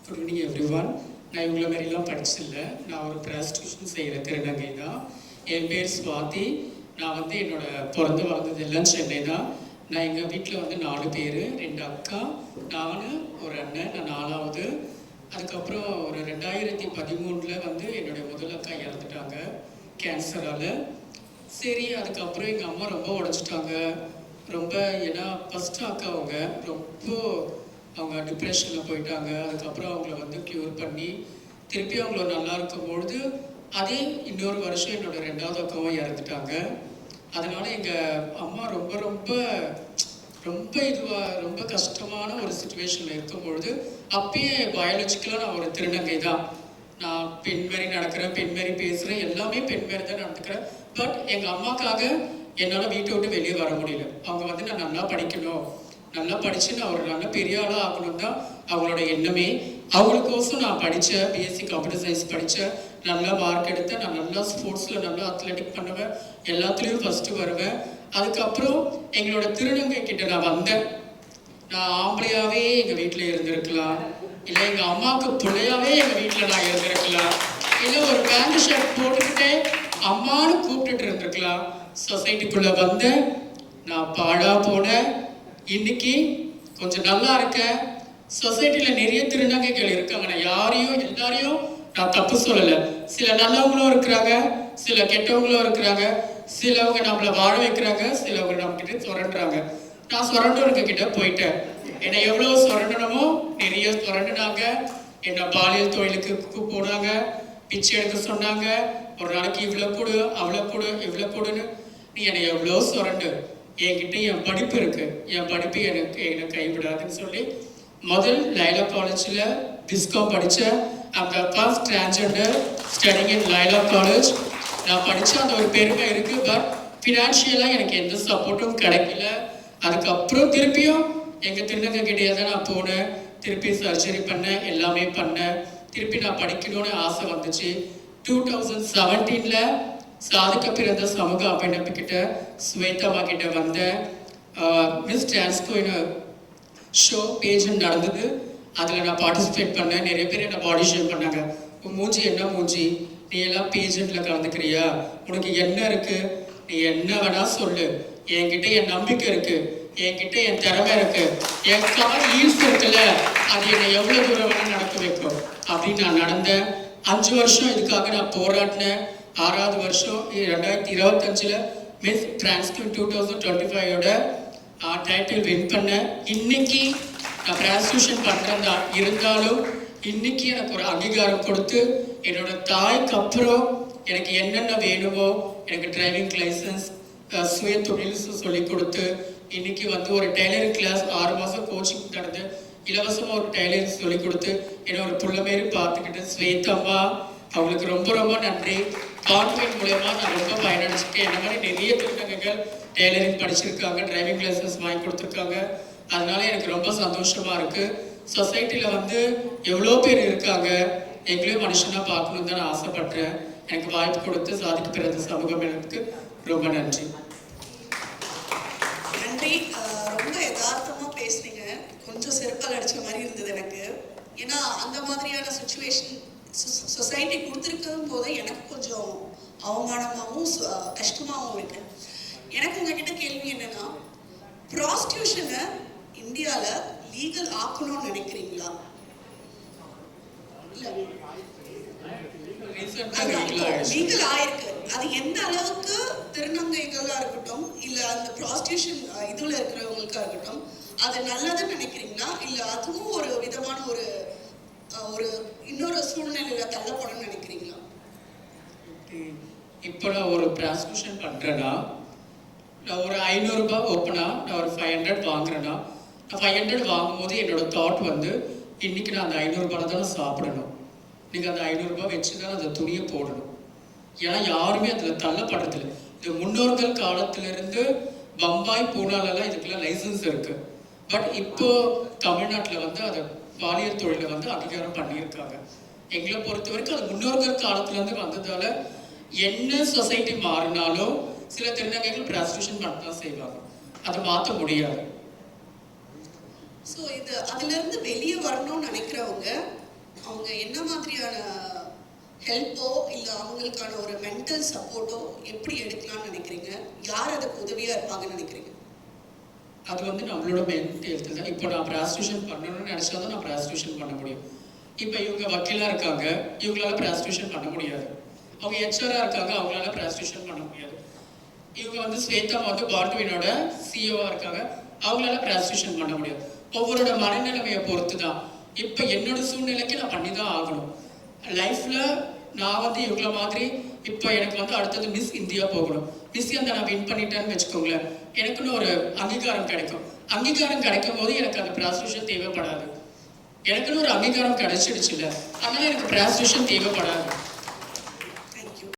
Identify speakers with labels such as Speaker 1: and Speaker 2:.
Speaker 1: Good evening every one. நான் இவங்கள மாதிரிலாம் படிச்சில்லை. நான் ஒரு ப்ராஸ்டியூஷன் செய்கிற திருநங்கை தான். என் பேர் சுவாதி. நான் வந்து பிறந்து வளர்ந்தது எல்லாம் சென்னை தான். நான் எங்கள் வீட்டில் வந்து 4 பேர், 2 அக்கா, நான் ஒரு அண்ணன், நான் 4வது. அதுக்கப்புறம் ஒரு 2013 வந்து என்னுடைய முதல் அக்கா இறந்துட்டாங்க கேன்சரால். சரி, அதுக்கப்புறம் எங்கள் அம்மா ரொம்ப உடச்சிட்டாங்க. ரொம்ப ஏன்னா ஃபஸ்ட்டு அக்கா அவங்க டிப்ரெஷனில் போயிட்டாங்க. அதுக்கப்புறம் அவங்கள வந்து க்யூர் பண்ணி திருப்பி அவங்கள நல்லா இருக்கும்பொழுது அதே இன்னொரு வருஷம் என்னோட 2வது அக்காவும் இறந்துட்டாங்க. அதனால் எங்கள் அம்மா ரொம்ப ரொம்ப ரொம்ப ரொம்ப கஷ்டமான ஒரு சுச்சுவேஷனில் இருக்கும்பொழுது அப்பயே பயாலஜிக்கலாக நான் ஒரு திருநங்கை தான். நான் பெண் மாரி நடக்கிறேன், பெண் மாரி பேசுகிறேன், எல்லாமே பெண் மாரி தான் நடந்துக்கிறேன். பட் எங்கள் அம்மாக்காக என்னால் வீட்டை விட்டு வெளியே வர முடியல. அவங்க வந்து நான் நல்லா படிக்கணும், நல்லா படித்து நான் ஒரு நல்ல பெரிய ஆளாக ஆகணும் தான் அவங்களோட எண்ணமே. அவங்களுக்கோசம் நான் படித்தேன், பிஎஸ்சி கம்ப்யூட்டர் சயின்ஸ் படித்தேன், நல்லா மார்க் எடுத்தேன். நான் நல்லா ஸ்போர்ட்ஸில் நல்லா அத்லெட்டிக் பண்ணுவேன், எல்லாத்துலேயும் ஃபஸ்ட்டு வருவேன். அதுக்கப்புறம் எங்களோட திருநங்கை கிட்ட நான் வந்தேன். நான் ஆம்பளையாகவே எங்கள் வீட்டில் இருந்திருக்கலாம், இல்லை எங்கள் அம்மாவுக்கு பிள்ளையாகவே எங்கள் வீட்டில் நான் இருந்திருக்கலாம், இல்லை ஒரு பேண்ட் ஷர்ட் போட்டுக்கிட்டே அம்மானு கூப்பிட்டுட்டு இருந்திருக்கலாம். சொசைட்டிக்குள்ளே வந்தேன், நான் பாடாக போனேன். இன்னைக்கு கொஞ்சம் நல்லா இருக்கேன். சொசைட்டியில் நிறைய திருநங்கைகள் இருக்காங்க. நான் எல்லாரையும் நான் தப்பு சொல்லலை. சில நல்லவங்களும் இருக்கிறாங்க, சில கெட்டவங்களும் இருக்கிறாங்க. சிலவங்க நம்மளை வாழ வைக்கிறாங்க, சிலவங்க நம்மக்கிட்ட சுரண்டுறாங்க. நான் சுரண்டவங்க கிட்ட போயிட்டேன். என்னை எவ்வளோ சுரண்டணுமோ நிறைய சுரண்டுனாங்க. என்னை பாலியல் தொழிலுக்கு போனாங்க, பிச்சை எடுக்க சொன்னாங்க. ஒரு நாளைக்கு இவ்வளோ கொடு, அவ்வளோ கொடு, இவ்வளோ கொடுன்னு. நீ என்னை எவ்வளோ சுரண்டு, என்கிட்ட என் படிப்பு இருக்குது, என் படிப்பு என்னை கைவிடாதுன்னு சொல்லி முதல் லைலா காலேஜில் பிஸ்காம் படித்தேன். அந்த first transgender studying in Laila college. நான் படித்த அந்த ஒரு பெருமை இருக்குது. பட் ஃபினான்ஷியலாக எனக்கு எந்த சப்போர்ட்டும் கிடைக்கல. அதுக்கப்புறம் திருப்பியும் எங்கள் திருநங்கை கிட்டே தான் நான் போனேன். திருப்பி சர்ஜரி பண்ணேன், எல்லாமே பண்ணேன். திருப்பி நான் படிக்கணும்னு ஆசை வந்துச்சு. 2017 சாதிக்க பிறந்த சமூக அமைப்பிட்ட ஸ்வேதாமா கிட்ட வந்தேன். மிஸ் டிரான்ஸ்கோன்னு ஷோ பேஜ் நடந்தது, அதில் நான் பார்ட்டிசிபேட் பண்ணேன். நிறைய பேர் என்னை பாடி ஷேம் பண்ணாங்க. மூஞ்சி என்ன மூஞ்சி, நீ எல்லாம் பேஜெண்ட்டில் கலந்துக்கிறியா, உனக்கு என்ன இருக்குது, நீ என்ன வேணால் சொல்லு, என்கிட்ட என் நம்பிக்கை இருக்குது, என்கிட்ட என் திறமை இருக்குது, என் கால் ஈல்ஸ் இருக்குல்ல, அது என்னை எவ்வளோ தூரம் வேணால் நடக்க வைக்கும் அப்படின்னு நான் நடந்தேன். 5 வருஷம் இதுக்காக நான் போராடினேன். 6வது வருஷம் 2025 மிஸ் டிரான்ஸ்கியூன் 2025 டைட்டில் வின் பண்ணேன். இன்னைக்கு நான் ப்ராஸ்டியூஷன் பண்ணுறதா இருந்தாலும் இன்னைக்கு எனக்கு ஒரு அங்கீகாரம் கொடுத்து என்னோட தாய்க்கு அப்புறம் எனக்கு என்னென்ன வேணுமோ, எனக்கு டிரைவிங் லைசன்ஸ், சுய தொழில் சொல்லி கொடுத்து இன்னைக்கு வந்து ஒரு டெய்லரிங் கிளாஸ் 6 மாதம் கோச்சிங் நடந்து இலவசமாக ஒரு டெய்லரிங் சொல்லி கொடுத்து என்னை ஒரு புள்ள மாரி பார்த்துக்கிட்டு ஸ்வேதம்மா, அவங்களுக்கு ரொம்ப ரொம்ப நன்றி. கான்வென்ட் மூலயமா நான் ரொம்ப பயனடைச்சிருக்கேன். என்ன மாதிரி நிறைய திருநங்கைகள் டெய்லரிங் படிச்சிருக்காங்க, டிரைவிங் லைசன்ஸ் வாங்கி கொடுத்துருக்காங்க. அதனால எனக்கு ரொம்ப சந்தோஷமாக இருக்குது. சொசைட்டியில் வந்து எவ்வளோ பேர் இருக்காங்க, எங்களையும் மனுஷனாக பார்க்கணுன்னு தான் நான் ஆசைப்பட்றேன். எனக்கு வாய்ப்பு கொடுத்து சாதிக்க பிறந்த சமூகம் எனக்கு ரொம்ப நன்றி.
Speaker 2: நன்றி. ரொம்ப யதார்த்தமாக பேசுனீங்க. கொஞ்சம் செருப்பால் அடித்த மாதிரி இருந்தது எனக்கு. ஏன்னா அந்த மாதிரியான சுச்சுவேஷன் சொசைட்டி கொடுத்துருக்கும் போது எனக்கு கொஞ்சம் அவமானமாகவும் கஷ்டமாகவும் இருக்கு. எனக்கு உங்ககிட்ட கேள்வி என்னன்னா, ப்ராஸ்டியூஷனை இந்தியாவில் லீகல் ஆக்கணும்னு நினைக்கிறீங்களா? இல்லை, லீகல் ஆயிருக்கு. அது எந்த அளவுக்கு திருநங்கைகளாக இருக்கட்டும், இல்லை அந்த ப்ராஸ்டியூஷன் இதில் இருக்கிறவங்களுக்கா இருக்கட்டும், அது நல்லதுன்னு நினைக்கிறீங்களா? இல்லை அதுவும் ஒரு விதமான ஒரு இன்னொரு சூழ்நிலையில் தள்ளப்படணும்னு நினைக்கிறீங்களா?
Speaker 1: இப்போ நான் ஒரு ப்ராஸ்டியூஷன் பண்ணுறேன்னா, நான் ஒரு 500 ரூபாய் ஓப்பனாக நான் ஒரு 500 வாங்குறேன்னா, நான் 500 வாங்கும்போது என்னோட தாட் வந்து இன்றைக்கி நான் அந்த 500 ரூபாய் தான் சாப்பிடணும், நீங்கள் அந்த 500 ரூபாய் வச்சு தான் அந்த துணியை போடணும். ஏன்னா யாருமே அதில் தள்ளப்படுறதில்லை. இது முன்னோர்கள் காலத்திலிருந்து பம்பாய், பூனாலெல்லாம் இதுக்கெல்லாம் லைசன்ஸ் இருக்குது. பட் இப்போது தமிழ்நாட்டில் வந்து அதை பாலியல் தொழிலை வந்து அங்கீகாரம் பண்ணியிருக்காங்க. எங்களை பொறுத்த வரைக்கும் அது முன்னோர்கள் காலத்துலேருந்து வந்ததால என்ன சொசைட்டி மாறினாலும் சில திருநங்கைகள் ப்ராஸ்டியூஷன் பண்ண தான் செய்வாங்க. அதை மாற்ற முடியாது.
Speaker 2: ஸோ இது அதிலிருந்து வெளியே வரணும்னு நினைக்கிறவங்க அவங்க என்ன மாதிரியான ஹெல்ப்போ இல்லை அவங்களுக்கான ஒரு மென்டல் சப்போர்ட்டோ எப்படி எடுக்கலாம்னு நினைக்கிறீங்க? யார் அதுக்கு உதவியாக இருப்பாங்கன்னு நினைக்கிறீங்க?
Speaker 1: அது வந்து நம்மளோட மென்டல் ஹெல்த் தான். இப்போ நான் ப்ராஸ்டியூஷன் பண்ணணும்னு நினச்சா தான் நான் ப்ராஸ்டியூஷன் பண்ண முடியும். இப்போ இவங்க வக்கீலாக இருக்காங்க, இவங்களால ப்ராஸ்டியூஷன் பண்ண முடியாது. அவங்க ஹெச்ஆராக இருக்காங்க, அவங்களால ப்ராஸ்டியூஷன் பண்ண முடியாது. இவங்க வந்து ஸ்வேதா வந்து பார்ட்வினோட சிஓவாக இருக்காங்க, அவங்களால ப்ராஸ்டியூஷன் பண்ண முடியாது. ஒவ்வொருட மனநிலைமையை பொறுத்து தான். இப்போ என்னோட சூழ்நிலைக்கு நான் பண்ணி தான் ஆகணும். லைஃப்பில் நான் வந்து இவங்கள மாதிரி இப்போ எனக்கு வந்து அடுத்தது மிஸ் இந்தியா போகணும். மிஸ் இந்தியா நான் வின் பண்ணிட்டேன்னு வச்சுக்கோங்களேன், எனக்குன்னு ஒரு அங்கீகாரம் கிடைக்கும். அங்கீகாரம் கிடைக்கும் போது எனக்கு அந்த ப்ராஸ்டியூஷன் தேவைப்படாது. எனக்குன்னு ஒரு அங்கீகாரம் கிடைச்சிடுச்சுல்ல, அதனால எனக்கு ப்ராஸ்டியூஷன் தேவைப்படாது.